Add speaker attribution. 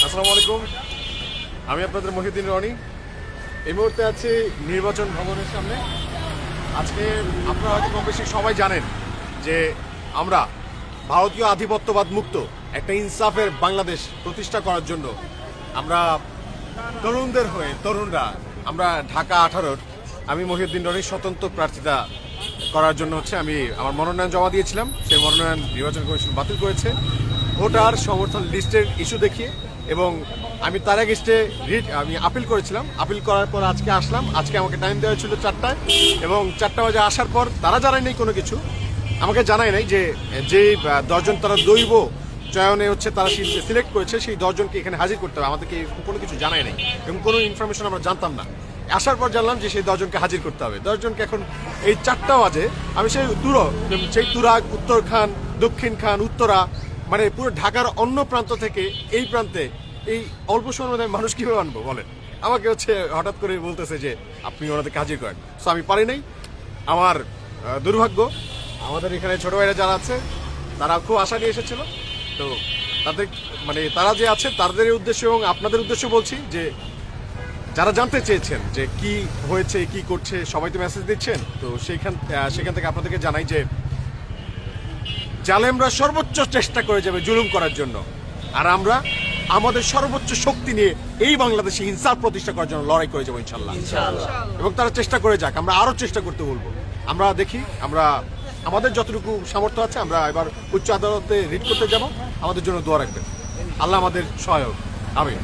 Speaker 1: আসসালামু আলাইকুম। আমি আপনাদের মহিউদ্দিন রনি। এই মুহূর্তে আছি নির্বাচন ভবনের সামনে। আজকে আপনারা হয়তো কম বেশি সবাই জানেন যে আমরা ভারতীয় আধিপত্যবাদ মুক্ত একটা ইনসাফের বাংলাদেশ প্রতিষ্ঠা করার জন্য আমরা তরুণদের হয়ে তরুণরা আমরা ঢাকা 18-র আমি মহিউদ্দিন রনি স্বতন্ত্র প্রার্থিতা করার জন্য আমি আমার মনোনয়ন জমা দিয়েছিলাম। সেই মনোনয়ন নির্বাচন কমিশন বাতিল করেছে ভোটার সমর্থন লিস্টের ইস্যু দেখিয়ে, এবং আমি তার এগেইনস্টে আমি আপিল করেছিলাম। আপিল করার পর আজকে আসলাম। আজকে আমাকে টাইম দেওয়া ছিল 4টায়, এবং 4টা বাজে আসার পর তারা জানায় নাই কোনো কিছু, আমাকে জানায় নাই যে যেই 10 জন তারা দৈব চয়নে তারা সিলেক্ট করেছে সেই 10 জনকে এখানে হাজির করতে হবে। আমাদেরকে কোনো কিছু জানায় নাই এবং কোনো ইনফরমেশন আমরা জানতাম না। আসার পর জানলাম যে সেই 10 জনকে হাজির করতে হবে। 10 জনকে এখন এই 4টা বাজে আমি সেই তুরাগ, উত্তর খান, দক্ষিণ খান, উত্তরা, মানে পুরো ঢাকার অন্য প্রান্ত থেকে এই প্রান্তে এই অল্প সময়ের মধ্যে মানুষ কীভাবে আনবো বলেন। আমাকে হঠাৎ করে বলতেছে যে আপনি ওনাদেরকে হাজির করেন। সো আমি পারি নাই, আমার দুর্ভাগ্য। আমাদের এখানে ছোট ভাইরা যারা আছে তারা খুব আশা নিয়ে এসেছিল। তো তাদের তারা যে আছে তাদের উদ্দেশ্য এবং আপনাদের উদ্দেশ্য বলছি যে যারা জানতে চেয়েছেন যে কি হয়েছে কি করছে, সবাই তো মেসেজ দিচ্ছেন। তো সেখান থেকে আপনাদেরকে জানাই যে জালেমরা সর্বোচ্চ চেষ্টা করে যাবে জুলুম করার জন্য, আর আমরা আমাদের সর্বোচ্চ শক্তি নিয়ে এই বাংলাদেশে ইনসাফ প্রতিষ্ঠা করার জন্য লড়াই করে যাবো ইনশাল্লাহ। এবং তারা চেষ্টা করে যাক, আমরা আরো চেষ্টা করতে বলবো। আমরা দেখি আমরা আমাদের যতটুকু সামর্থ্য আছে আমরা এবার উচ্চ আদালতে রিট করতে যাব। আমাদের জন্য দোয়া রাখবেন। আল্লাহ আমাদের সহায়ক। আমিন।